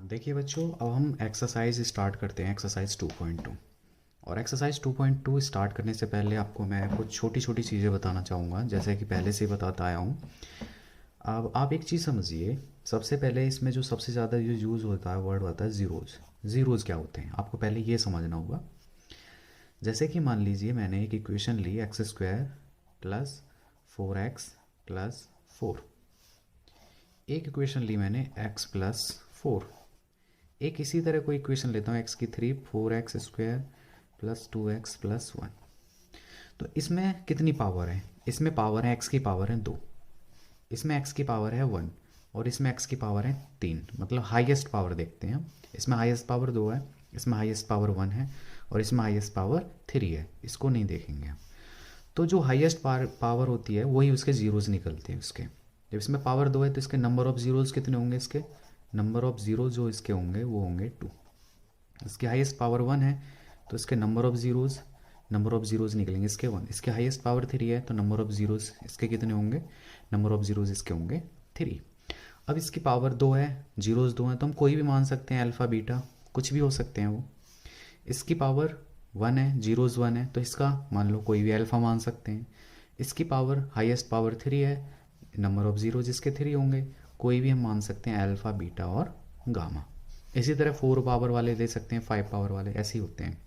देखिए बच्चों, अब हम एक्सरसाइज स्टार्ट करते हैं, एक्सरसाइज 2.2। और एक्सरसाइज 2.2 स्टार्ट करने से पहले आपको मैं कुछ छोटी छोटी चीज़ें बताना चाहूँगा, जैसे कि पहले से ही बताता आया हूँ। अब आप एक चीज़ समझिए, सबसे पहले इसमें जो सबसे ज़्यादा जो यूज़ होता है वर्ड होता है ज़ीरोज़। ज़ीरोज़ क्या होते हैं आपको पहले ये समझना होगा। जैसे कि मान लीजिए मैंने एक इक्वेशन ली x² प्लस 4x प्लस 4। एक इक्वेशन ली मैंने x प्लस 4। एक इसी तरह कोई इक्वेशन लेता हूँ x की 3 4x² प्लस 2x प्लस 1। तो इसमें कितनी पावर है? इसमें पावर है x की पावर है 2, इसमें x की पावर है 1 और इसमें x की पावर है 3। मतलब हाईएस्ट पावर देखते हैं हम। इसमें हाईएस्ट पावर 2 है, इसमें हाईएस्ट पावर 1 है और इसमें हाईएस्ट पावर 3 है। इसको नहीं देखेंगे हम। तो जो हाईएस्ट पावर होती है वही उसके जीरोज़ निकलते हैं उसके। जब इसमें पावर 2 है तो इसके नंबर ऑफ जीरोज़ कितने होंगे? इसके नंबर ऑफ ज़ीरो जो इसके होंगे वो होंगे 2। इसकी हाईएस्ट पावर 1 है तो इसके नंबर ऑफ ज़ीरोज़ निकलेंगे इसके 1। इसके हाईएस्ट पावर 3 है तो नंबर ऑफ ज़ीरोज़ इसके कितने होंगे? नंबर ऑफ ज़ीरोज़ इसके होंगे 3। अब इसकी पावर 2 है, जीरोज़ 2 हैं तो हम कोई भी मान सकते हैं, अल्फ़ा बीटा कुछ भी हो सकते हैं वो। इसकी पावर 1 है, जीरोज़ 1 है तो इसका मान लो कोई भी अल्फ़ा मान सकते हैं। इसकी पावर हाईएस्ट पावर 3 है, नंबर ऑफ ज़ीरोज़ इसके 3 होंगे, कोई भी हम मान सकते हैं अल्फ़ा बीटा और गामा। इसी तरह 4 पावर वाले ले सकते हैं, 5 पावर वाले, ऐसे ही होते हैं।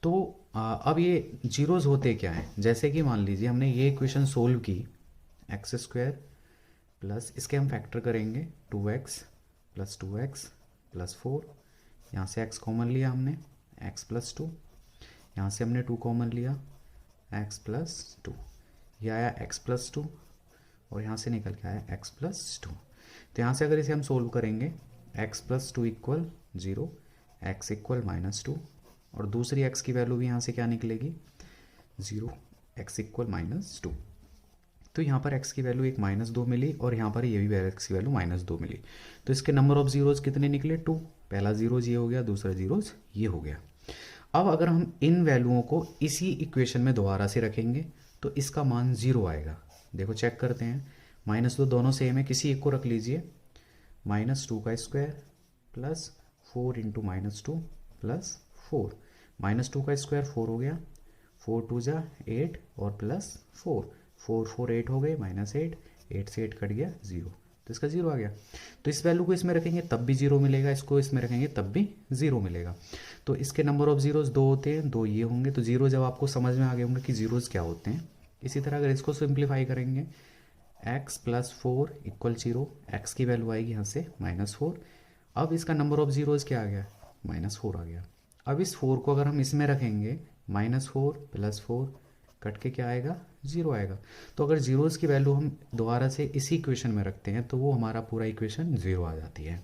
तो अब ये जीरोज़ होते क्या हैं? जैसे कि मान लीजिए हमने ये इक्वेशन सोल्व की, x² प्लस इसके हम फैक्टर करेंगे 2x प्लस 2x प्लस 4। यहाँ से x कॉमन लिया हमने, x प्लस 2। यहाँ से हमने 2 कॉमन लिया, x प्लस 2। यह आया x प्लस 2 और यहाँ से निकल के आया x प्लस 2। तो यहाँ से अगर इसे हम सोल्व करेंगे, x plus 2 equal 0, x equal -2 और दूसरी x की वैल्यू भी यहाँ से क्या निकलेगी? 0, x इक्वल -2। तो यहाँ पर x की वैल्यू एक -2 मिली और यहाँ पर ये भी x की वैल्यू -2 मिली। तो इसके नंबर ऑफ ज़ीरोज़ कितने निकले? 2। पहला ज़ीरोज़ ये हो गया, दूसरा ज़ीरोज़ ये हो गया। अब अगर हम इन वैल्यूओं को इसी इक्वेशन में दोबारा से रखेंगे तो इसका मान 0 आएगा। देखो चेक करते हैं, -2 दोनों सेम है, किसी एक को रख लीजिए। -2 का स्क्वायर प्लस 4 इंटू -2 प्लस 4। -2 का स्क्वायर 4 हो गया, 4 2 जा 8 और प्लस 4, 4 4 8 हो गए, -8, 8 से 8 कट गया 0, तो इसका 0 आ गया। तो इस वैल्यू को इसमें रखेंगे तब भी 0 मिलेगा, इसको इसमें रखेंगे तब भी 0 मिलेगा। तो इसके नंबर ऑफ ज़ीरोज़ 2 होते हैं, 2 ये होंगे। तो 0 जब आपको समझ में आ गए होंगे कि ज़ीरोज़ क्या होते हैं। इसी तरह अगर इसको सिंप्लीफाई करेंगे, x प्लस 4 इक्वल 0, एक्स की वैल्यू आएगी यहाँ से -4। अब इसका नंबर ऑफ ज़ीरोज़ क्या आ गया? -4 आ गया। अब इस 4 को अगर हम इसमें रखेंगे, -4 प्लस 4 कट के क्या आएगा? 0 आएगा। तो अगर ज़ीरोज़ की वैल्यू हम दोबारा से इसी इक्वेशन में रखते हैं तो वो हमारा पूरा इक्वेशन 0 आ जाती है।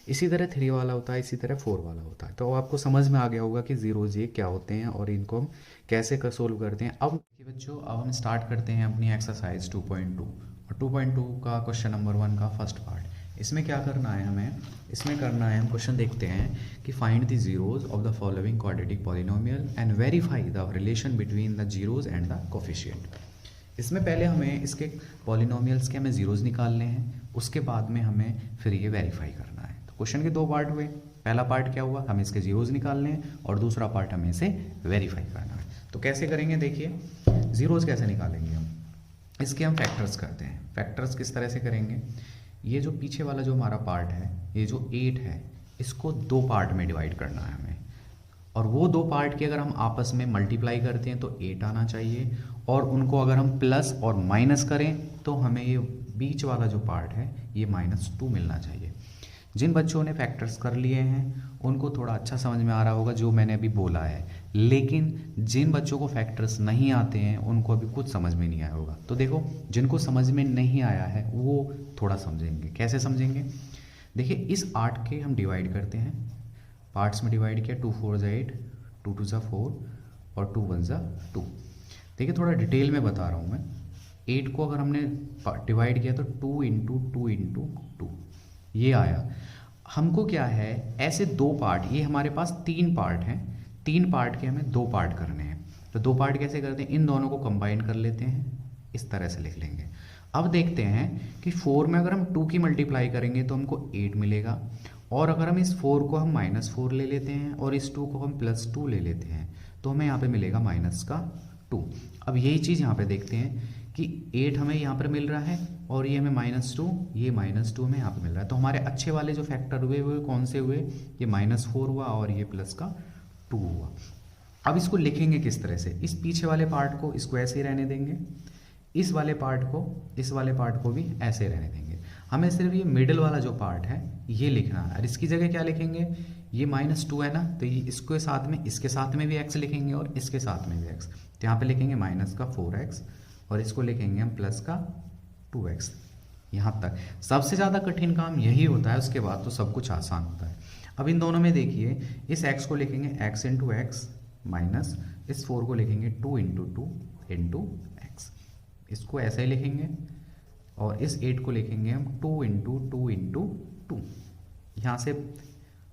इसी तरह 3 वाला होता है, इसी तरह 4 वाला होता है। तो आपको समझ में आ गया होगा कि ज़ीरोज़ ये क्या होते हैं और इनको हम कैसे सोल्व करते हैं। अब देखिए बच्चों, अब हम स्टार्ट करते हैं अपनी एक्सरसाइज 2.2 और 2.2 का क्वेश्चन नंबर 1 का फर्स्ट पार्ट। इसमें क्या करना है हमें? इसमें करना है, हम क्वेश्चन देखते हैं कि find the zeros of the following quadratic polynomial and verify the relation between the zeros and the coefficient. इसमें पहले हमें इसके पॉलिनोमियल्स के हमें ज़ीरोज़ निकालने हैं, उसके बाद में हमें फिर ये वेरीफाई करना है। तो क्वेश्चन के 2 पार्ट हुए। पहला पार्ट क्या हुआ? हमें इसके ज़ीरोज़ निकालने हैं और दूसरा पार्ट हमें इसे वेरीफाई करना है। तो कैसे करेंगे? देखिए, ज़ीरोज़ कैसे निकालेंगे हम? इसके हम फैक्टर्स करते हैं। फैक्टर्स किस तरह से करेंगे? ये जो पीछे वाला जो हमारा पार्ट है, ये जो 8 है, इसको 2 पार्ट में डिवाइड करना है हमें। और वो 2 पार्ट की अगर हम आपस में मल्टीप्लाई करते हैं तो 8 आना चाहिए, और उनको अगर हम प्लस और माइनस करें तो हमें ये बीच वाला जो पार्ट है ये -2 मिलना चाहिए। जिन बच्चों ने फैक्टर्स कर लिए हैं उनको थोड़ा अच्छा समझ में आ रहा होगा जो मैंने अभी बोला है, लेकिन जिन बच्चों को फैक्टर्स नहीं आते हैं उनको अभी कुछ समझ में नहीं आया होगा। तो देखो, जिनको समझ में नहीं आया है वो थोड़ा समझेंगे। कैसे समझेंगे? देखिए, इस 8 के हम डिवाइड करते हैं, पार्ट्स में डिवाइड किया, 2 4 8, 2 2 4 और 2 1 2। देखिए, थोड़ा डिटेल में बता रहा हूँ मैं। 8 को अगर हमने डिवाइड किया तो 2 इंटू 2 इंटू 2 ये आया। हमको क्या है, ऐसे 2 पार्ट, ये हमारे पास 3 पार्ट हैं, 3 पार्ट के हमें 2 पार्ट करने हैं। तो 2 पार्ट कैसे करते हैं? इन दोनों को कंबाइन कर लेते हैं, इस तरह से लिख लेंगे। अब देखते हैं कि 4 में अगर हम 2 की मल्टीप्लाई करेंगे तो हमको 8 मिलेगा, और अगर हम इस 4 को हम -4 ले लेते हैं और इस 2 को हम +2 ले लेते हैं तो हमें यहाँ पे मिलेगा -2। अब यही चीज़ यहाँ पे देखते हैं कि 8 हमें यहाँ पर मिल रहा है और ये हमें -2, ये -2 हमें यहाँ पे मिल रहा है। तो हमारे अच्छे वाले जो फैक्टर हुए वो कौन से हुए, ये -4 हुआ और ये +2 हुआ। अब इसको लिखेंगे किस तरह से, इस पीछे वाले पार्ट को इसको ऐसे ही रहने देंगे, इस वाले पार्ट को भी ऐसे रहने देंगे। हमें सिर्फ ये मिडिल वाला जो पार्ट है ये लिखना है, और इसकी जगह क्या लिखेंगे, ये -2 है ना, तो ये इसके साथ में भी x लिखेंगे और इसके साथ में भी x, तो यहाँ पे लिखेंगे -4x और इसको लिखेंगे हम +2x। यहाँ तक सबसे ज़्यादा कठिन काम यही होता है, उसके बाद तो सब कुछ आसान होता है। अब इन दोनों में देखिए, इस x को लिखेंगे x × x माइनस इस 4 को लिखेंगे 2 × 2 × x, इसको ऐसे ही लिखेंगे, और इस 8 को लिखेंगे हम 2 × 2 × 2। यहाँ से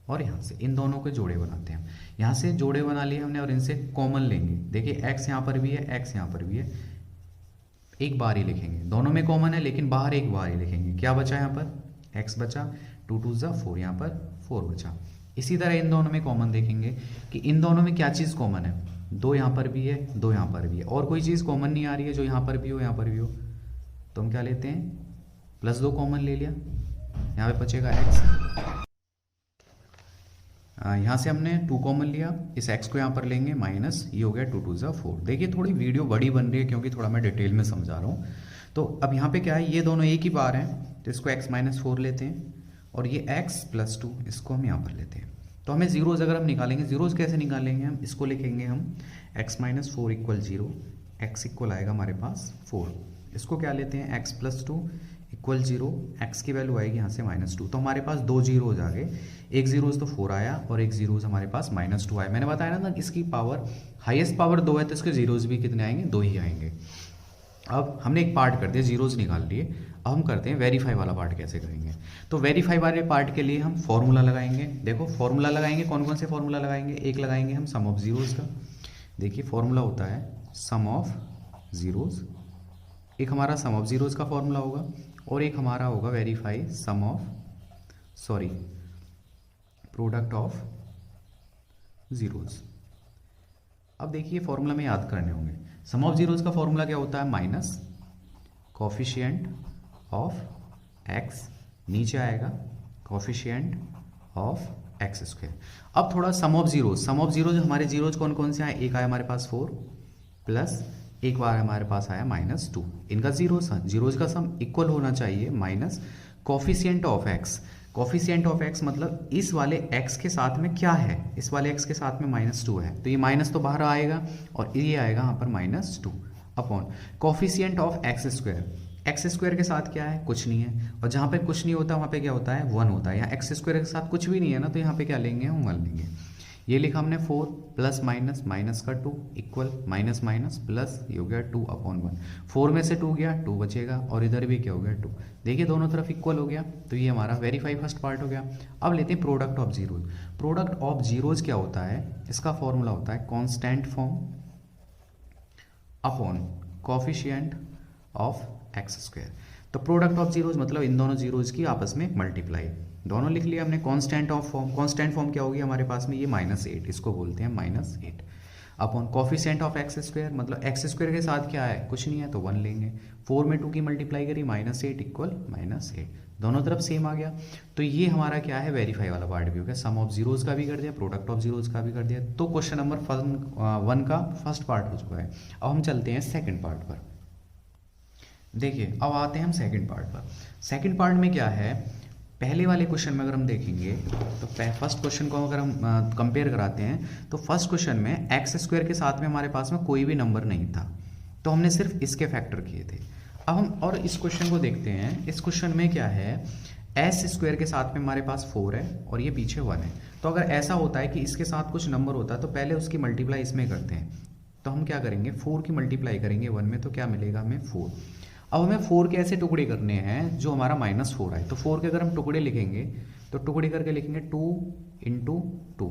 और यहाँ से इन दोनों के जोड़े बनाते हैं। यहाँ से जोड़े बना लिए हमने और इनसे कॉमन लेंगे। देखिए x यहाँ पर भी है, x यहाँ पर भी है, एक बार ही लिखेंगे, दोनों में कॉमन है लेकिन बाहर एक बार ही लिखेंगे। क्या बचा यहाँ पर, x बचा, 2 2 = 4, यहाँ पर 4 बचा। इसी तरह इन दोनों में कॉमन देखेंगे कि इन दोनों में क्या चीज़ कॉमन है, 2 यहाँ पर भी है, 2 यहाँ पर भी है, और कोई चीज़ कॉमन नहीं आ रही है जो यहाँ पर भी हो यहाँ पर भी हो, तो हम क्या लेते हैं, +2 कॉमन ले लिया, यहाँ पे बचेगा x। यहाँ से हमने 2 कॉमन लिया, इस x को यहाँ पर लेंगे माइनस, ये हो गया 2 2 = 4। देखिए थोड़ी वीडियो बड़ी बन रही है क्योंकि थोड़ा मैं डिटेल में समझा रहा हूँ। तो अब यहाँ पे क्या है, ये दोनों एक ही बार हैं, तो इसको x - 4 लेते हैं और ये x + 2 इसको हम यहाँ पर लेते हैं। तो हमें जीरोज़ अगर हम निकालेंगे, जीरोज़ कैसे निकालेंगे हम, इसको लिखेंगे हम x - 4 = 0, x इक्वल आएगा हमारे पास 4, इसको क्या लेते हैं x + 2 = 0, x की वैल्यू आएगी यहाँ से -2, तो हमारे पास 2 जीरोज़ आ गए, एक जीरोज़ तो 4 आया और एक जीरोज़ हमारे पास -2 आया। मैंने बताया ना इसकी पावर, हाईएस्ट पावर 2 है तो इसके जीरोज़ भी कितने आएंगे, 2 ही आएंगे। अब हमने एक पार्ट कर दिया, जीरोज़ निकाल लिए, अब हम करते हैं वेरीफाई वाला पार्ट कैसे करेंगे। तो वेरीफाई वाले पार्ट के लिए हम फॉर्मूला लगाएंगे। देखो फॉर्मूला लगाएंगे, कौन कौन से फॉर्मूला लगाएंगे, एक लगाएंगे हम सम ऑफ जीरोज़ का। देखिए फॉर्मूला होता है सम ऑफ जीरोज़, एक हमारा सम ऑफ जीरोज़ का फॉर्मूला होगा और एक हमारा होगा वेरीफाई प्रोडक्ट ऑफ जीरोज़। अब देखिए फॉर्मूला में याद करने होंगे, सम ऑफ जीरोज़ का फॉर्मूला क्या होता है, माइनस कोफिशिएंट ऑफ x, नीचे आएगा कोफिशिएंट ऑफ x²। अब थोड़ा सम ऑफ जीरोज़ हमारे जीरोज़ कौन कौन से आए, एक आया हमारे पास 4 प्लस एक बार हमारे पास आया -2, इनका जीरोज़ का सम इक्वल होना चाहिए minus coefficient of x। Coefficient of x मतलब इस वाले x के साथ में क्या है, इस वाले x के साथ में -2 है, तो ये माइनस तो बाहर आएगा और ये आएगा यहाँ पर -2 अपॉन कोफिशिएंट ऑफ x²। के साथ क्या है, कुछ नहीं है, और जहाँ पे कुछ नहीं होता वहाँ पे क्या होता है, 1 होता है। यहाँ x² के साथ कुछ भी नहीं है ना, तो यहाँ पे क्या लेंगे हम, 1 लेंगे। ये लिखा हमने 4 प्लस माइनस माइनस का 2 इक्वल माइनस माइनस प्लस, ये हो गया 2/1। 4 में से 2 गया, 2 बचेगा, और इधर भी क्या हो गया, 2। देखिए दोनों तरफ इक्वल हो गया, तो ये हमारा वेरीफाई फर्स्ट पार्ट हो गया। अब लेते हैं product of zeros. Product of zeros क्या होता है, इसका फॉर्मूला होता है constant form upon coefficient of x²। तो प्रोडक्ट ऑफ जीरोज़ मतलब इन दोनों जीरोज़ की आपस में मल्टीप्लाई, दोनों लिख लिया हमने। कांस्टेंट फॉर्म क्या होगी हमारे पास में, ये -8, इसको बोलते हैं -8 अपॉन कोफिशिएंट ऑफ x² मतलब x² के साथ क्या है, कुछ नहीं है, तो 1 लेंगे। 4 में 2 की मल्टीप्लाई करी, -8 इक्वल -8, दोनों तरफ सेम आ गया। तो ये हमारा क्या है, वेरीफाई वाला पार्ट भी हो गया, सम ऑफ जीरोज़ का भी कर दिया, प्रोडक्ट ऑफ जीरोज़ का भी कर दिया। तो क्वेश्चन नंबर 1 का फर्स्ट पार्ट हो चुका है। अब हम चलते हैं सेकेंड पार्ट पर। देखिए अब आते हैं हम सेकंड पार्ट पर। सेकंड पार्ट में क्या है, पहले वाले क्वेश्चन में अगर हम देखेंगे तो फर्स्ट क्वेश्चन को अगर हम कंपेयर कराते हैं तो फर्स्ट क्वेश्चन में x² के साथ में हमारे पास में कोई भी नंबर नहीं था, तो हमने सिर्फ इसके फैक्टर किए थे। अब हम और इस क्वेश्चन को देखते हैं। इस क्वेश्चन में क्या है, s² के साथ में हमारे पास 4 है और ये पीछे 1 है। तो अगर ऐसा होता है कि इसके साथ कुछ नंबर होता है तो पहले उसकी मल्टीप्लाई इसमें करते हैं। तो हम क्या करेंगे, 4 की मल्टीप्लाई करेंगे 1 में, तो क्या मिलेगा हमें, 4। अब हमें 4 के ऐसे टुकड़े करने हैं जो हमारा -4 है। तो 4 के अगर हम टुकड़े लिखेंगे तो टुकड़े करके लिखेंगे 2 × 2,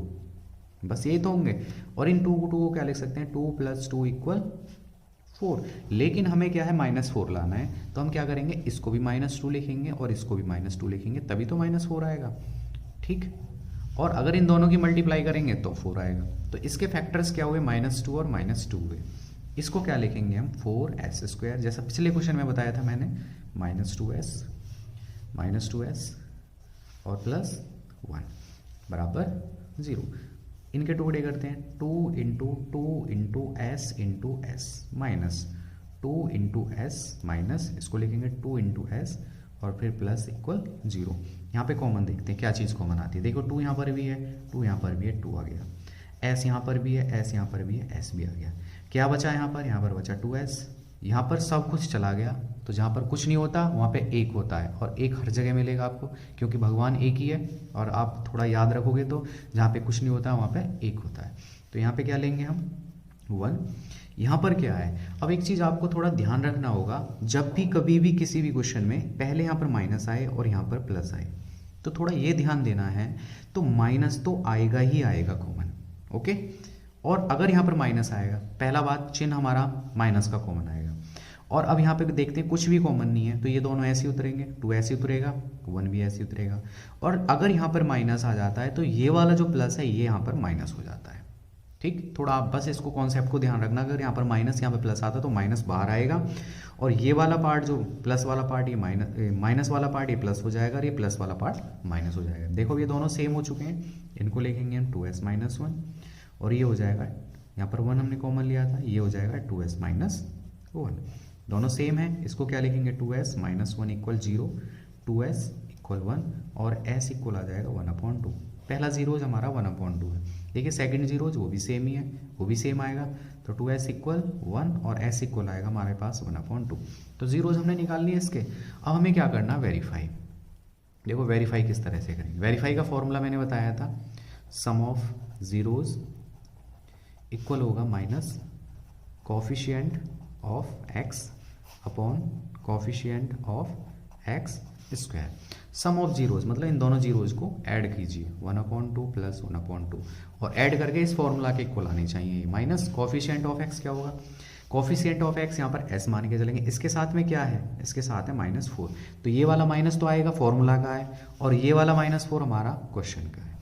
बस यही तो होंगे। और इन 2 को क्या लिख सकते हैं, 2 + 2 = 4। लेकिन हमें क्या है, -4 लाना है, तो हम क्या करेंगे, इसको भी -2 लिखेंगे और इसको भी -2 लिखेंगे, तभी तो -4 आएगा। ठीक, और अगर इन दोनों की मल्टीप्लाई करेंगे तो 4 आएगा। तो इसके फैक्टर्स क्या हुए, -2 और -2 हुए। इसको क्या लिखेंगे हम, 4s², जैसा पिछले क्वेश्चन में बताया था मैंने, -2s और +1 बराबर 0। इनके टुकड़े करते हैं, 2 into s into S minus 2 into S minus, इसको लिखेंगे 2 इंटू एस और फिर प्लस इक्वल 0। यहाँ पे कॉमन देखते हैं क्या चीज़ कॉमन आती है। देखो 2 यहाँ पर भी है, 2 यहाँ पर भी है, 2 आ गया। एस यहाँ पर भी है, एस यहाँ पर भी है, एस भी आ गया। क्या बचा यहाँ पर बचा 2s। यहाँ पर सब कुछ चला गया, तो जहाँ पर कुछ नहीं होता वहाँ पे एक होता है, और एक हर जगह मिलेगा आपको, क्योंकि भगवान एक ही है। और आप थोड़ा याद रखोगे तो जहाँ पे कुछ नहीं होता वहाँ पे एक होता है। तो यहाँ पे क्या लेंगे हम, 1। यहाँ पर क्या है, अब एक चीज़ आपको थोड़ा ध्यान रखना होगा, जब भी कभी भी किसी भी क्वेश्चन में पहले यहाँ पर माइनस आए और यहाँ पर प्लस आए, तो थोड़ा ये ध्यान देना है। तो माइनस तो आएगा ही आएगा कॉमन, ओके। और अगर यहाँ पर माइनस आएगा, पहला बात चिन्ह हमारा माइनस का कॉमन आएगा। और अब यहाँ पे देखते हैं कुछ भी कॉमन नहीं है, तो ये दोनों ऐसे उतरेंगे, 2 ऐसे उतरेगा, 1 भी ऐसे उतरेगा। और अगर यहाँ पर माइनस आ जाता है तो ये वाला जो प्लस है ये यहाँ पर माइनस हो जाता है। ठीक, थोड़ा आप बस इसको कॉन्सेप्ट को ध्यान रखना, अगर यहाँ पर माइनस यहाँ पर प्लस आता है तो माइनस बाहर आएगा, और ये वाला पार्ट जो प्लस वाला पार्ट, ये माइनस वाला पार्ट ये प्लस हो जाएगा, और ये प्लस वाला पार्ट माइनस हो जाएगा। देखो ये दोनों सेम हो चुके हैं, इनको लिखेंगे हम 2s - 1, और ये हो जाएगा, यहाँ पर 1 हमने कॉमन लिया था, ये हो जाएगा 2s - 1। दोनों सेम है, इसको क्या लिखेंगे, 2s - 1 इक्वल 0, 2s इक्वल 1, और s इक्वल आ जाएगा 1/2। पहला जीरोज हमारा 1/2 है। देखिए सेकंड जीरोज वो भी सेम ही है, वो भी सेम आएगा। तो 2s इक्वल 1 और s इक्वल आएगा हमारे पास 1/2। तो जीरोज हमने निकाल लिए इसके। अब हमें क्या करना, वेरीफाई। देखो वेरीफाई किस तरह से करेंगे। वेरीफाई का फॉर्मूला मैंने बताया था, सम ऑफ जीरोज इक्वल होगा minus coefficient of x upon coefficient of x square. Sum of zeros मतलब इन दोनों जीरोज को ऐड कीजिए, 1/2 प्लस 1/2, और ऐड करके इस फॉर्मूला के इक्वल आनी चाहिए। माइनस कोफिशिएंट ऑफ x क्या होगा, कोफिशिएंट ऑफ x यहाँ पर s मान के चलेंगे, इसके साथ में क्या है, इसके साथ है -4। तो ये वाला माइनस तो आएगा, फॉर्मूला का है, और ये वाला -4 हमारा क्वेश्चन का है।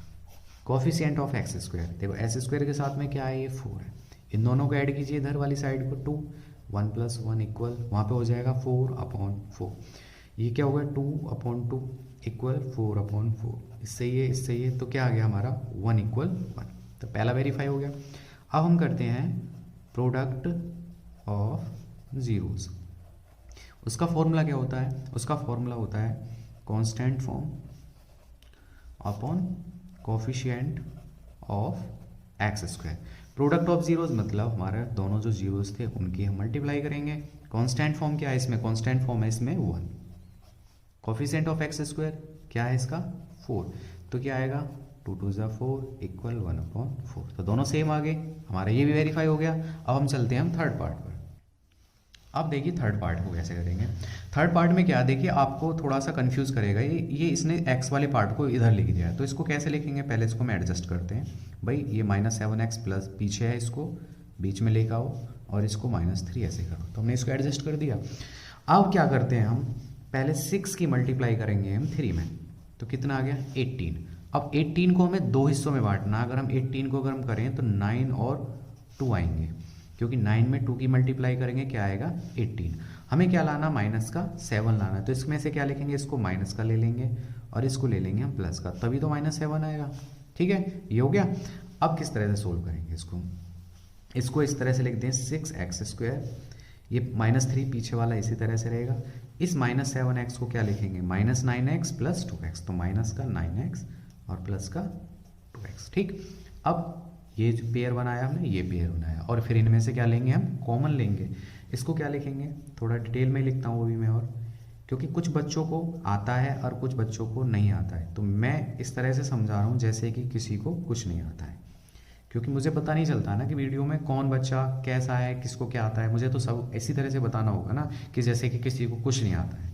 कोफिशिएंट ऑफ x स्क्वायर, देखो s स्क्वायर के साथ में क्या है, ये 4 है। इन दोनों को ऐड कीजिए इधर वाली साइड को, 2, 1 + 1 इक्वल, वहाँ पे हो जाएगा 4/4। ये क्या होगा, 2/2 इक्वल 4/4। इससे ये तो क्या आ गया हमारा, 1 = 1। तो पहला वेरीफाई हो गया। अब हम करते हैं प्रोडक्ट ऑफ जीरोस। उसका फॉर्मूला क्या होता है, उसका फॉर्मूला होता है constant form upon coefficient of x square. Product of zeros मतलब हमारे दोनों जो जीरोस थे उनकी हम मल्टीप्लाई करेंगे। कांस्टेंट फॉर्म क्या है इसमें, कांस्टेंट फॉर्म है इसमें 1। कोफिशिएंट ऑफ x स्क्वायर क्या है इसका, 4। तो क्या आएगा, 2 × 2 = 4 इक्वल 1/4। तो दोनों सेम आ गए, हमारा ये भी वेरीफाई हो गया। अब हम चलते हैं हम थर्ड पार्ट पर। अब देखिए थर्ड पार्ट को कैसे करेंगे। थर्ड पार्ट में क्या, देखिए आपको थोड़ा सा कंफ्यूज करेगा, ये इसने x वाले पार्ट को इधर लिख दिया है, तो इसको कैसे लिखेंगे, पहले इसको हम एडजस्ट करते हैं। भाई ये -7x प्लस पीछे है, इसको बीच में लेकर आओ, और इसको -3 ऐसे करो। तो हमने इसको एडजस्ट कर दिया। अब क्या करते हैं हम, पहले 6 की मल्टीप्लाई करेंगे हम 3 में, तो कितना आ गया, 18। अब 18 को हमें 2 हिस्सों में बांटना। अगर हम 18 को अगर हम करें तो 9 और 2 आएंगे, क्योंकि 9 में 2 की मल्टीप्लाई करेंगे क्या आएगा, 18। हमें क्या लाना, -7 लाना। तो इसमें से क्या लिखेंगे, इसको माइनस का ले लेंगे और इसको ले लेंगे हम प्लस का, तभी तो -7 आएगा। ठीक है, ये हो गया। अब किस तरह से सोल्व करेंगे इसको इस तरह से लिख दें, 6x², ये -3 पीछे वाला इसी तरह से रहेगा। इस -7x को क्या लिखेंगे, -9x + 2x, तो माइनस का 9x और प्लस का 2x। ठीक, अब ये जो पेयर बनाया हमने, ये पेयर बनाया, और फिर इनमें से क्या लेंगे, हम कॉमन लेंगे। इसको क्या लिखेंगे, थोड़ा डिटेल में लिखता हूँ वो भी मैं, और क्योंकि कुछ बच्चों को आता है और कुछ बच्चों को नहीं आता है, तो मैं इस तरह से समझा रहा हूँ जैसे कि किसी को कुछ नहीं आता है, क्योंकि मुझे पता नहीं चलता ना कि वीडियो में कौन बच्चा कैसा है, किसको क्या आता है। मुझे तो सब इसी तरह से बताना होगा ना, कि जैसे कि किसी को कुछ नहीं आता है।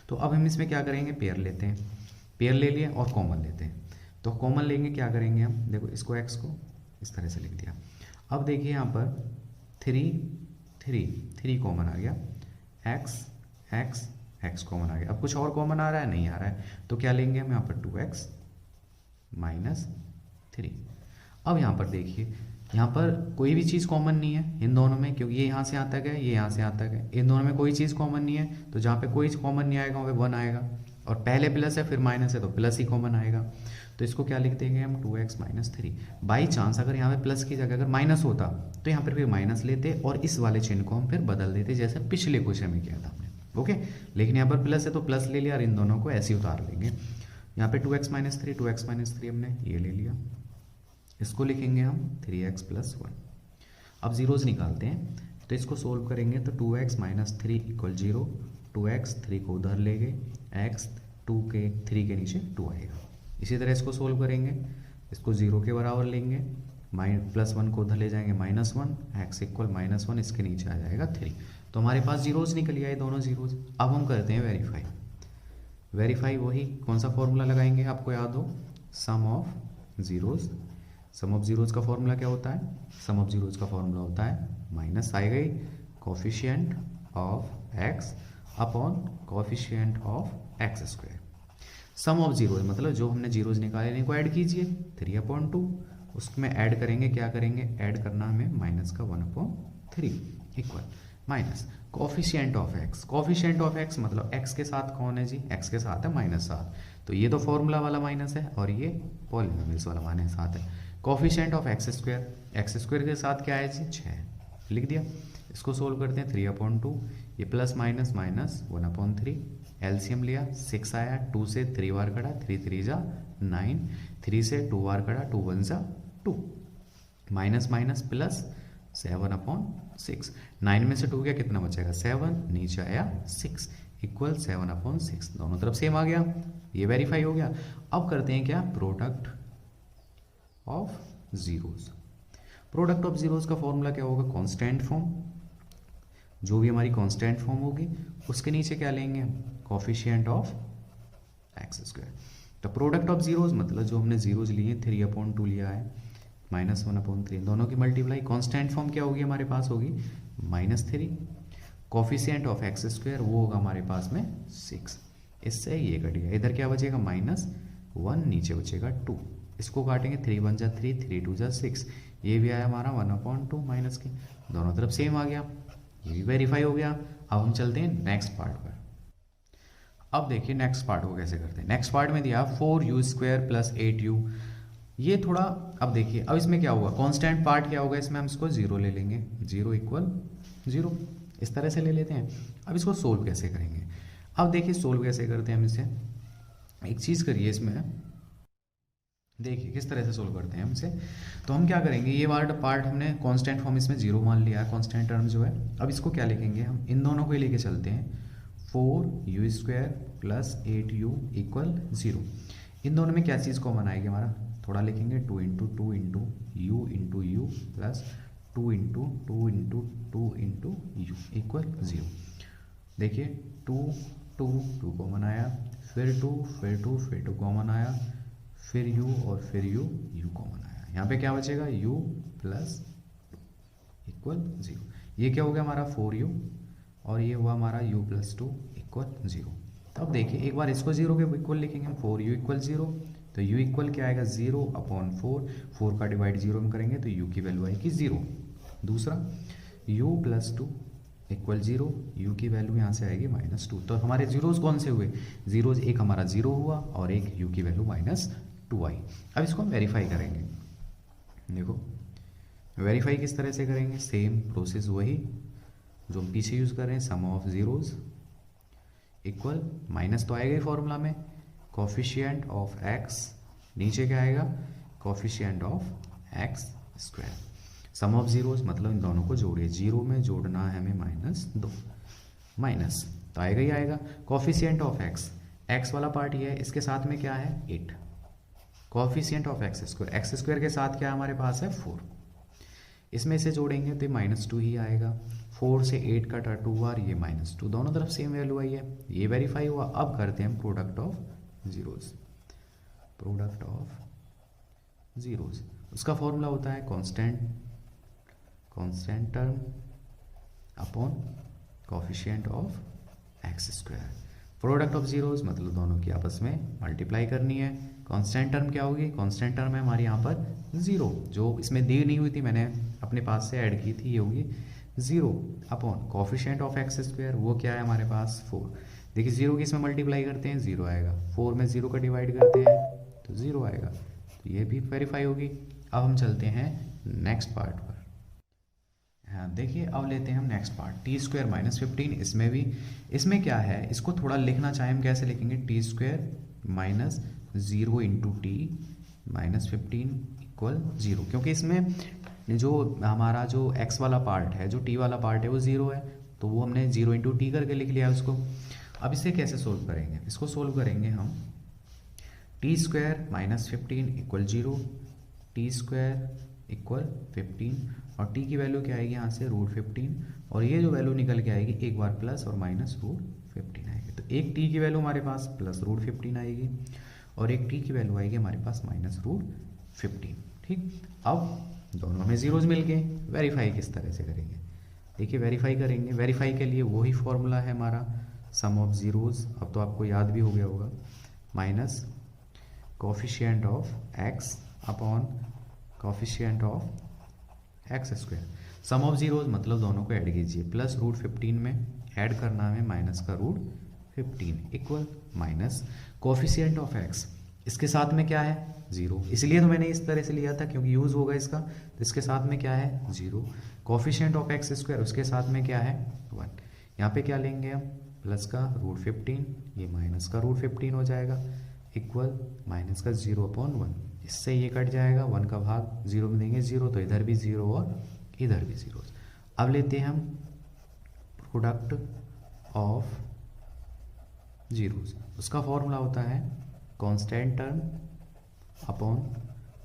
तो अब हम इसमें क्या करेंगे, पेयर लेते हैं, पेयर ले लिए और कॉमन लेते हैं। तो कॉमन लेंगे, क्या करेंगे हम, देखो इसको x को इस तरह से लिख दिया। अब देखिए यहाँ पर 3 3, 3 कॉमन आ गया, x x x कॉमन आ गया। अब कुछ और कॉमन आ रहा है? नहीं आ रहा है, तो क्या लेंगे हम यहाँ पर 2x माइनस 3। अब यहाँ पर देखिए, यहाँ पर कोई भी चीज़ कॉमन नहीं है इन दोनों में, क्योंकि ये यहाँ से यहाँ तक है, ये यहाँ से यहाँ तक है, इन दोनों में कोई चीज़ कॉमन नहीं है, तो जहाँ पे कोई कॉमन नहीं आएगा वहाँ पे 1 आएगा, और पहले प्लस है फिर माइनस है तो प्लस ही कॉमन आएगा। तो इसको क्या लिख देंगे हम, 2x माइनस 3। बाई चांस अगर यहाँ पे प्लस की जगह अगर माइनस होता तो यहाँ पर फिर माइनस लेते और इस वाले चिन्ह को हम फिर बदल देते, जैसे पिछले क्वेश्चन में किया था हमने, ओके। लेकिन यहाँ पर प्लस है तो प्लस ले लिया और इन दोनों को ऐसे ही उतार लेंगे। यहाँ पे 2x माइनस 3, 2x माइनस 3 हमने ये ले लिया, इसको लिखेंगे हम 3x प्लस 1। अब जीरोस निकालते हैं, तो इसको सोल्व करेंगे तो 2x माइनस 3 इक्वल 0, 2x 3 को उधर ले गए, x 2 के 3 के नीचे 2 आएगा। इसी तरह इसको सोल्व करेंगे, इसको 0 के बराबर लेंगे, प्लस 1 को उधर ले जाएंगे -1, x इक्वल -1, इसके नीचे आ जाएगा 3। तो हमारे पास जीरोस निकल आए, दोनों जीरोस। अब हम करते हैं वेरीफाई। वेरीफाई वही कौन सा फॉर्मूला लगाएंगे, आपको याद हो, sum of zeros. Sum of zeros का फॉर्मूला क्या होता है, सम ऑफ जीरोस का फॉर्मूला होता है माइनस आ गई coefficient of x upon coefficient of x square. Sum of zeros मतलब जो हमने जीरोस निकाले इनको ऐड कीजिए, 3/2, उसमें ऐड करेंगे, क्या करेंगे, ऐड करना हमें माइनस का 1/3 equal minus coefficient of x। Coefficient of x मतलब x के साथ कौन है जी, x के साथ है -7, तो ये तो फॉर्मूला वाला माइनस है और ये पॉलिनोमियल्स वाला -7 है। कोफिशिएंट ऑफ x स्क्वायर के साथ क्या है जी, 6, लिख दिया। इसको सोल्व करते हैं, 3/2, ये प्लस माइनस माइनस 1/3, एलसीएम लिया, 6 आया, 2 से 3 बार कटा, 3 3 जा 9, 3 से 2 बार कटा, 2 1 जा 2, माइनस माइनस प्लस 7/6, 9 में से 2 गया, कितना बचेगा 7, नीचे आया 6 इक्वल 7/6, दोनों तरफ सेम आ गया, ये वेरीफाई हो गया। अब करते हैं क्या, product of zeros. Product of zeros का फॉर्मूला क्या होगा, कांस्टेंट फॉर्म, जो भी हमारी कांस्टेंट फॉर्म होगी उसके नीचे क्या लेंगे, कोफिशिएंट ऑफ एक्स स्क्वायर। तो प्रोडक्ट ऑफ जीरोस मतलब जो हमने जीरोस लिए 3/2 लिया है, -1/3, दोनों की मल्टीप्लाई, कांस्टेंट फॉर्म क्या होगी हमारे पास होगी -3, कोफिशिएंट ऑफ एक्स स्क्वायर वो होगा हमारे पास में 6, इससे ये कट गया, इधर क्या बचेगा -1, नीचे बचेगा 2, इसको काटेंगे, 3 1 जा 3, 3 2 जा 6, ये भी आया हमारा 1/2 माइनस के, दोनों तरफ सेम आ गया, ये भी वेरीफाई हो गया। अब हम चलते हैं नेक्स्ट पार्ट पर। अब देखिए नेक्स्ट पार्ट को कैसे करते हैं। नेक्स्ट पार्ट में दिया 4u² प्लस 8u, ये थोड़ा, अब देखिए अब इसमें क्या होगा, कांस्टेंट पार्ट क्या होगा इसमें, हम इसको 0 ले लेंगे, 0 इक्वल 0, इस तरह से ले लेते हैं। अब इसको सोल्व कैसे करेंगे, अब देखिए सोल्व कैसे करते हैं हम इसे, एक चीज़ करिए इसमें, देखिए किस तरह से सोल्व करते हैं हम इसे। तो हम क्या करेंगे, ये वाला पार्ट हमने कांस्टेंट फॉर्म इसमें 0 मान लिया है, कांस्टेंट टर्म जो है। अब इसको क्या लिखेंगे, हम इन दोनों को ही लेके चलते हैं, 4u² प्लस 8u इक्वल 0। इन दोनों में क्या चीज़ कॉमन आएगी हमारा, थोड़ा लिखेंगे, 2 into two into you plus 2 into two into you equal 0। देखिए 2 कॉमन आया, फिर 2 कॉमन आया, फिर u और फिर u कॉमन आया, यहाँ पे क्या बचेगा u प्लस इक्वल 0। ये क्या हो गया हमारा 4u और ये हुआ हमारा u प्लस 2 इक्वल 0। तब देखिए एक बार इसको 0 के इक्वल लिखेंगे हम, 4u इक्वल 0, तो u इक्वल क्या आएगा 0/4, 4 का डिवाइड 0 में करेंगे तो u की वैल्यू आएगी 0। दूसरा u प्लस 2 इक्वल 0, u की वैल्यू यहाँ से आएगी -2। तो हमारे जीरोस कौन से हुए, जीरोस एक हमारा 0 हुआ और एक u की वैल्यू -2 आई। अब इसको हम वेरीफाई करेंगे, देखो वेरीफाई किस तरह से करेंगे, सेम प्रोसेस वही जो हम पीछे यूज़ कर रहे हैं, sum of zeros equal minus तो आएगा ही फॉर्मूला में, कोफिशिएंट ऑफ x, नीचे क्या आएगा coefficient of x square. Sum of zeros मतलब इन दोनों को जोड़िए, 0 में जोड़ना है हमें -2, माइनस तो आएगा ही आएगा, कोफिशिएंट ऑफ x वाला पार्ट ये है, इसके साथ में क्या है 8, कोफिशिएंट ऑफ x स्क्वायर के साथ क्या हमारे पास है 4, इसमें से जोड़ेंगे तो -2 ही आएगा, 4 से 8 कटा 2 बार, ये -2, दोनों तरफ सेम वैल्यू आई है, ये वेरीफाई हुआ। अब करते हैं product of zeros. Product of zeros उसका फॉर्मूला होता है constant term upon coefficient of x square. Product of zeros मतलब दोनों की आपस में मल्टीप्लाई करनी है। कांस्टेंट टर्म क्या होगी, कांस्टेंट टर्म है हमारी यहाँ पर जीरो, जो इसमें दी नहीं हुई थी, मैंने अपने पास से ऐड की थी, ये होगी zero upon coefficient of x square, वो क्या है हमारे पास 4। देखिए जीरो की इसमें मल्टीप्लाई करते हैं जीरो आएगा, 4 में जीरो का डिवाइड करते हैं तो जीरो आएगा, तो ये भी वेरीफाई होगी। अब हम चलते हैं नेक्स्ट पार्ट पर। हाँ देखिए, अब लेते हैं हम next part, T square minus 15। इसमें भी, इसमें क्या है, इसको थोड़ा लिखना चाहें हम कैसे लिखेंगे, T square minus zero into T minus 15 equal zero, क्योंकि इसमें जो हमारा जो एक्स वाला पार्ट है, जो टी वाला पार्ट है वो जीरो है, तो वो हमने जीरो इंटू टी करके लिख लिया उसको। अब इसे कैसे सोल्व करेंगे, इसको सोल्व करेंगे हम, T square minus 15 equal zero, T square equal 15 और टी की वैल्यू क्या आएगी यहाँ से √15, और ये जो वैल्यू निकल के आएगी एक बार प्लस और माइनस √15 आएगी, तो एक टी की वैल्यू हमारे पास प्लस √15 आएगी और एक टी की वैल्यू आएगी हमारे पास माइनस √15। ठीक, अब दोनों में जीरोज मिल गए। वेरीफाई किस तरह से करेंगे, देखिए वेरीफाई करेंगे, वेरीफाई के लिए वही फॉर्मूला है हमारा सम ऑफ जीरोज, अब तो आपको याद भी हो गया होगा, minus coefficient of x upon coefficient of x square. Sum of zeros मतलब दोनों को ऐड कीजिए, प्लस √15 में ऐड करना है माइनस का √15 equal minus coefficient of x, इसके साथ में क्या है जीरो, इसलिए तो मैंने इस तरह से लिया था क्योंकि यूज होगा इसका, तो इसके साथ में क्या है zero, coefficient of x square उसके साथ में क्या है 1, यहाँ पे क्या लेंगे हम प्लस का √15, ये माइनस का √15 हो जाएगा इक्वल माइनस का 0/1, इससे ये कट जाएगा, 1 का भाग 0 में देंगे 0, तो इधर भी 0 और इधर भी 0। अब लेते हैं हम प्रोडक्ट ऑफ जीरोस, उसका फॉर्मूला होता है constant term upon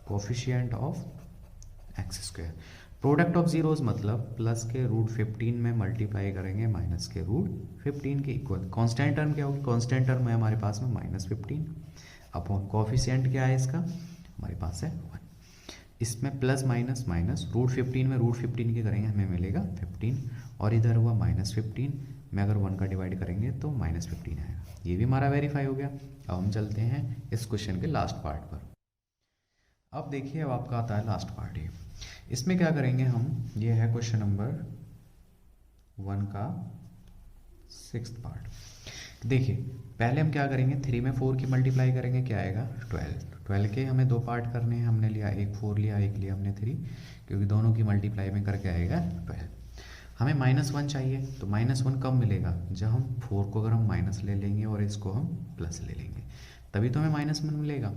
coefficient of x square. Product of zeros मतलब प्लस के √15 में मल्टीप्लाई करेंगे माइनस के √15 के इक्वल, कांस्टेंट टर्म क्या होगी, कांस्टेंट टर्म है हमारे पास में -15 अपॉन कोफिशिएंट क्या है इसका हमारे पास है 1, इसमें प्लस माइनस माइनस √15 में √15 के करेंगे हमें मिलेगा 15 और इधर हुआ -15 में अगर 1 का डिवाइड करेंगे तो -15 आएगा, ये भी हमारा वेरीफाई हो गया। अब हम चलते हैं इस क्वेश्चन के लास्ट पार्ट पर। अब देखिए, अब आपका आता है लास्ट पार्ट ही, इसमें क्या करेंगे हम, ये है क्वेश्चन नंबर 1 का 6th पार्ट। देखिए पहले हम क्या करेंगे, 3 में 4 की मल्टीप्लाई करेंगे, क्या आएगा 12 के हमें दो पार्ट करने हैं, हमने लिया एक 4 लिया, एक लिया हमने 3, क्योंकि दोनों की मल्टीप्लाई में करके आएगा 12। हमें -1 चाहिए, तो -1 कब मिलेगा, जब हम 4 को अगर हम माइनस ले लेंगे और इसको हम प्लस ले लेंगे, तभी तो हमें -1 मिलेगा।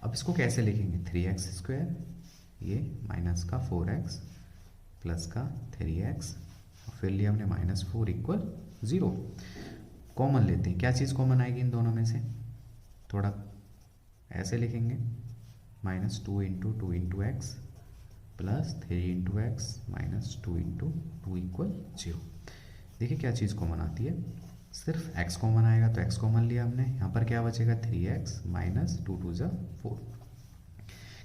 अब इसको कैसे लिखेंगे, 3x², ये माइनस का 4x प्लस का 3x और फिर लिया हमने -4 इक्वल 0। कॉमन लेते हैं, क्या चीज़ कॉमन आएगी इन दोनों में से, थोड़ा ऐसे लिखेंगे, -2 × 2 × x plus 3 × x minus 2 × 2 equal 0। देखिए क्या चीज़ कॉमन आती है, सिर्फ x कॉमन आएगा, तो x कॉमन लिया हमने, यहाँ पर क्या बचेगा 3x माइनस 2 × 2 = 4।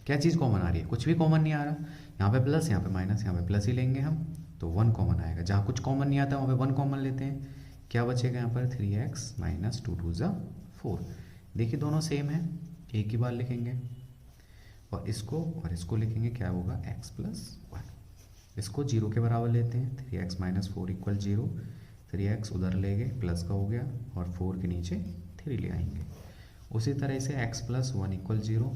क्या चीज़ कॉमन आ रही है, कुछ भी कॉमन नहीं आ रहा, यहाँ पे प्लस, यहाँ पे माइनस, यहाँ पे प्लस ही लेंगे हम, तो 1 कॉमन आएगा, जहाँ कुछ कॉमन नहीं आता वहाँ पे 1 कॉमन लेते हैं, क्या बचेगा यहाँ पर 3x माइनस 2 × 2 = 4। देखिए दोनों सेम है, एक ही बार लिखेंगे और इसको लिखेंगे, क्या होगा x + 1, इसको 0 के बराबर लेते हैं, 3x माइनस 4 इक्वल 0, 3x उधर ले गए प्लस का हो गया और 4 के नीचे 3 ले आएंगे। उसी तरह से x + 1 इक्वल 0,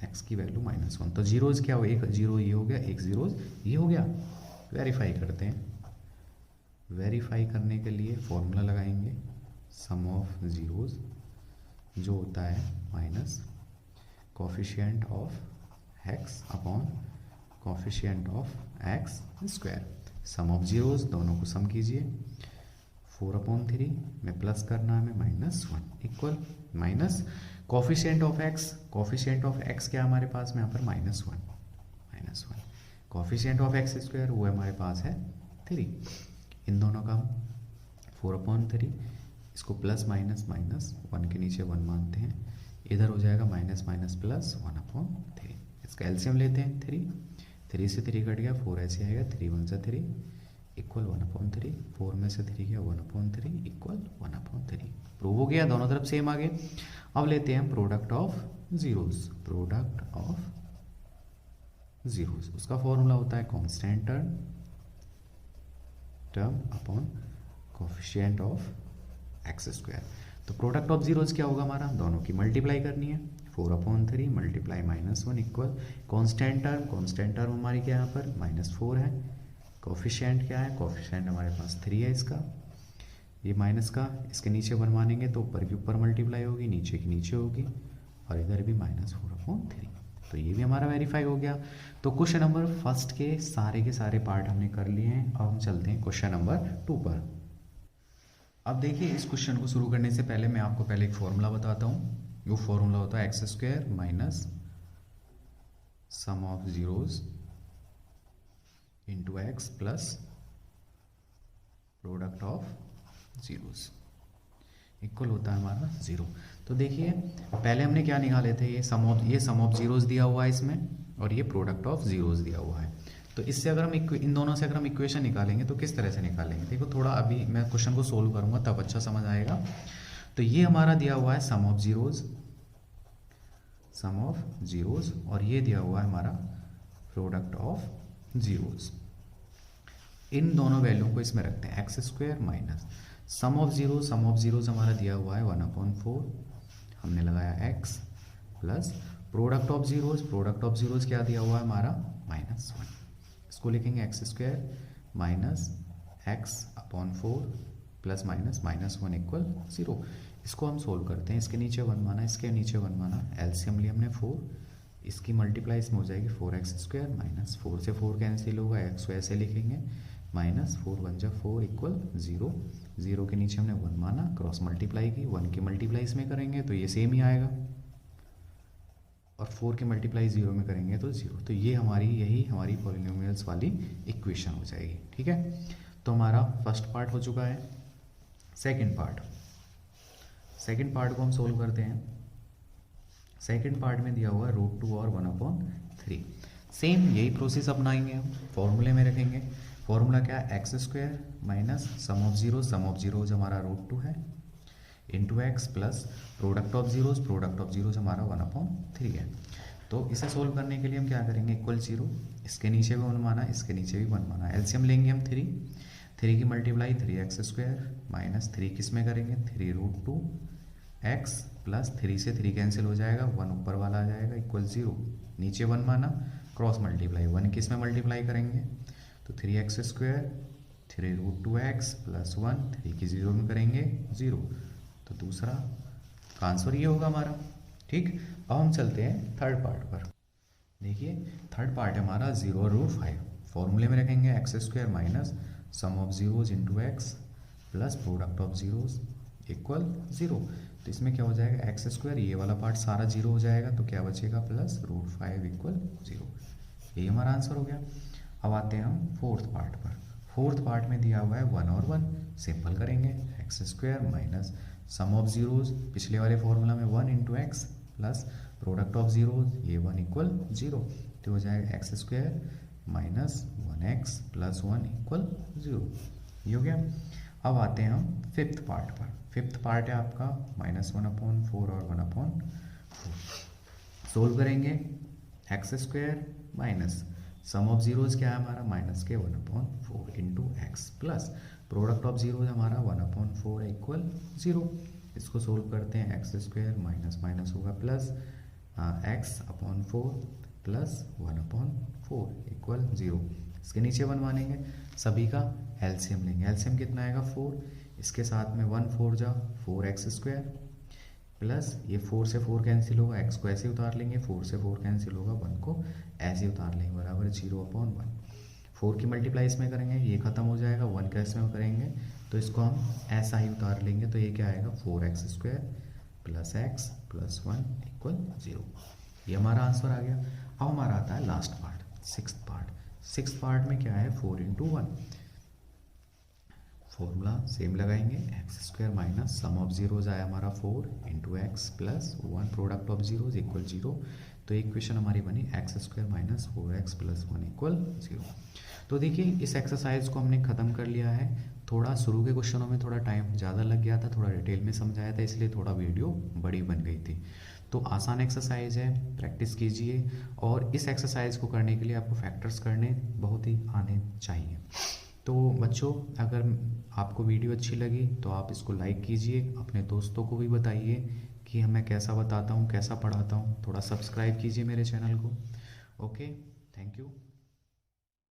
x की वैल्यू -1, तो जीरोज क्या हो, एक 0 ये हो गया, एक जीरोज ये हो गया। वेरीफाई करते हैं, वेरीफाई करने के लिए फॉर्मूला लगाएंगे सम ऑफ जीरोज, जो होता है minus coefficient of x upon coefficient of x square. Sum of zeros दोनों को सम कीजिए, 4/3 में प्लस करना है हमें -1 equal minus coefficient of x, coefficient of x क्या हमारे पास में यहाँ पर -1, कोफिशिएंट ऑफ एक्स स्क्वायर वो हमारे पास है 3, इन दोनों का हम 4/3, इसको प्लस माइनस माइनस 1 के नीचे 1 मानते हैं, इधर हो जाएगा माइनस माइनस प्लस 1/3, इसका एलसीएम लेते हैं 3 से 3 कट गया, 4 ऐसे आएगा, 3 × 1 = 3, इक्वल 1/3, 4 में से 3 गया 1/3 इक्वल 1/3। प्रूव हो गया, दोनों तरफ सेम आ गए। अब लेते हैं product of zeros. Product of zeros, उसका फॉर्मूला होता है constant term upon coefficient of x square. तो प्रोडक्ट ऑफ जीरोस क्या होगा हमारा, दोनों की मल्टीप्लाई करनी है। 4/3 मल्टीप्लाई -1 इक्वल कांस्टेंट टर्म हमारी क्या है यहाँ पर -4 है। कोफिशिएंट क्या है, कोफिशिएंट हमारे पास 3 है इसका, ये माइनस का इसके नीचे बनवानेंगे तो ऊपर की ऊपर मल्टीप्लाई होगी, नीचे की नीचे होगी, और इधर भी -4/3। तो ये भी हमारा वेरीफाई हो गया। तो क्वेश्चन नंबर फर्स्ट के सारे पार्ट हमने कर लिए हैं। अब हम चलते हैं क्वेश्चन नंबर 2 पर। अब देखिए, इस क्वेश्चन को शुरू करने से पहले मैं आपको पहले एक फॉर्मूला बताता हूँ। वो फॉर्मूला होता है x square minus sum of zeros into x plus product of zeros equal होता है हमारा 0। तो देखिए, पहले हमने क्या निकाले थे, ये सम ऑफ जीरोज दिया हुआ है इसमें, और ये प्रोडक्ट ऑफ जीरोज दिया हुआ है। तो इससे अगर हम इन दोनों से अगर हम इक्वेशन निकालेंगे तो किस तरह से निकालेंगे, देखो थोड़ा अभी मैं क्वेश्चन को सोल्व करूंगा तब अच्छा समझ आएगा। तो ये हमारा दिया हुआ है सम ऑफ जीरोज, और ये दिया हुआ है हमारा प्रोडक्ट ऑफ जीरोज। इन दोनों वैल्यू को इसमें रखते हैं, x square minus sum of zeros हमारा दिया हुआ है 1/4, हमने लगाया x plus product of zeros क्या दिया हुआ है हमारा -1। इसको लिखेंगे x square minus x/4 plus -1 equal 0। इसको हम सोल्व करते हैं, इसके नीचे 1 माना, इसके नीचे 1 माना, एलसीएम लिया हमने 4, इसकी मल्टीप्लाई इसमें हो जाएगी 4x² माइनस 4 से 4 कैंसिल होगा, x को ऐसे लिखेंगे -4 1 जा 4 इक्वल 0। 0 के नीचे हमने 1 माना, क्रॉस मल्टीप्लाई की, 1 की मल्टीप्लाई इसमें करेंगे तो ये सेम ही आएगा, और 4 की मल्टीप्लाई 0 में करेंगे तो 0। तो ये यही हमारी पॉलिनोमियल्स वाली इक्वेशन हो जाएगी। ठीक है, तो हमारा फर्स्ट पार्ट हो चुका है। सेकंड पार्ट को हम सोल्व करते हैं। सेकंड पार्ट में दिया हुआ है √2 और 1/3। सेम यही प्रोसेस अपनाएंगे हम, फॉर्मूले में रखेंगे। फॉर्मूला क्या है, x square minus sum of zeros हमारा √2 है into x plus product of zeros हमारा 1/3 है। तो इसे सोल्व करने के लिए हम क्या करेंगे, इक्वल 0, इसके नीचे भी 1 माना, इसके नीचे भी 1 माना, एलसीएम लेंगे हम 3 की मल्टीप्लाई 3x² माइनस 3 किस में करेंगे 3√2 x प्लस 3 से 3 कैंसिल हो जाएगा, 1 ऊपर वाला आ जाएगा इक्वल 0, नीचे 1 माना, क्रॉस मल्टीप्लाई 1 किस में मल्टीप्लाई करेंगे तो 3x² 3√2x प्लस 1, 3 की 0 में करेंगे 0, तो दूसरा आंसर ये होगा हमारा। ठीक, अब हम चलते हैं थर्ड पार्ट पर। देखिए, थर्ड पार्ट है हमारा 0 और √5। फॉर्मूले में रखेंगे x² minus sum of zeros into x plus product of zeros equal 0। तो इसमें क्या हो जाएगा, x², ये वाला पार्ट सारा 0 हो जाएगा, तो क्या बचेगा प्लस √5 इक्वल 0। यही हमारा आंसर हो गया। अब आते हैं हम फोर्थ पार्ट पर। फोर्थ पार्ट में दिया हुआ है 1 और 1, सिंपल करेंगे, x² minus sum of zeros, पिछले वाले फॉर्मूला में 1 into x plus product of zeros, ये 1 इक्वल 0, तो हो जाएगा x² minus 1x plus 1 equal 0। ये हो गया। अब आते हैं हम फिफ्थ पार्ट पर। फिफ्थ पार्ट है आपका -1/4 और 1/4। सोल्व करेंगे, x² minus sum of zeros क्या है हमारा माइनस के 1/4 into x plus product of zeros हमारा 1/4 इक्वल 0। इसको सोल्व करते हैं, x² माइनस माइनस होगा प्लस x/4 प्लस 1/4 इक्वल 0। इसके नीचे 1 मानेंगे, सभी का एलसीएम लेंगे, एलसीएम कितना आएगा 4, इसके साथ में 1 4 जा 4x² प्लस ये 4 से 4 कैंसिल होगा, x को ऐसे उतार लेंगे, 4 से 4 कैंसिल होगा, 1 को ऐसे उतार लेंगे, बराबर 0/1। 4 की मल्टीप्लाई इसमें करेंगे, ये खत्म हो जाएगा, 1 का इसमें करेंगे तो इसको हम ऐसा ही उतार लेंगे, तो ये क्या आएगा 4x² plus x plus 1 equal 0। ये हमारा आंसर आ गया। अब हमारा आता है last part, sixth part. Sixth part में क्या है 4 इंटू 1। फॉर्मूला सेम लगाएंगे, x square minus sum of zeros आया हमारा 4 into x plus 1 product of zeros equal 0। तो इक्वेशन हमारी बनी x square minus 4x plus 1 equal 0। तो देखिए इस एक्सरसाइज को हमने ख़त्म कर लिया है। थोड़ा शुरू के क्वेश्चनों में थोड़ा टाइम ज़्यादा लग गया था, थोड़ा डिटेल में समझाया था, इसलिए थोड़ा वीडियो बड़ी बन गई थी। तो आसान एक्सरसाइज है, प्रैक्टिस कीजिए। और इस एक्सरसाइज को करने के लिए आपको फैक्टर्स करने बहुत ही आने चाहिए। तो बच्चों, अगर आपको वीडियो अच्छी लगी तो आप इसको लाइक कीजिए, अपने दोस्तों को भी बताइए कि मैं कैसा बताता हूँ, कैसा पढ़ाता हूँ। थोड़ा सब्सक्राइब कीजिए मेरे चैनल को। Okay, thank you.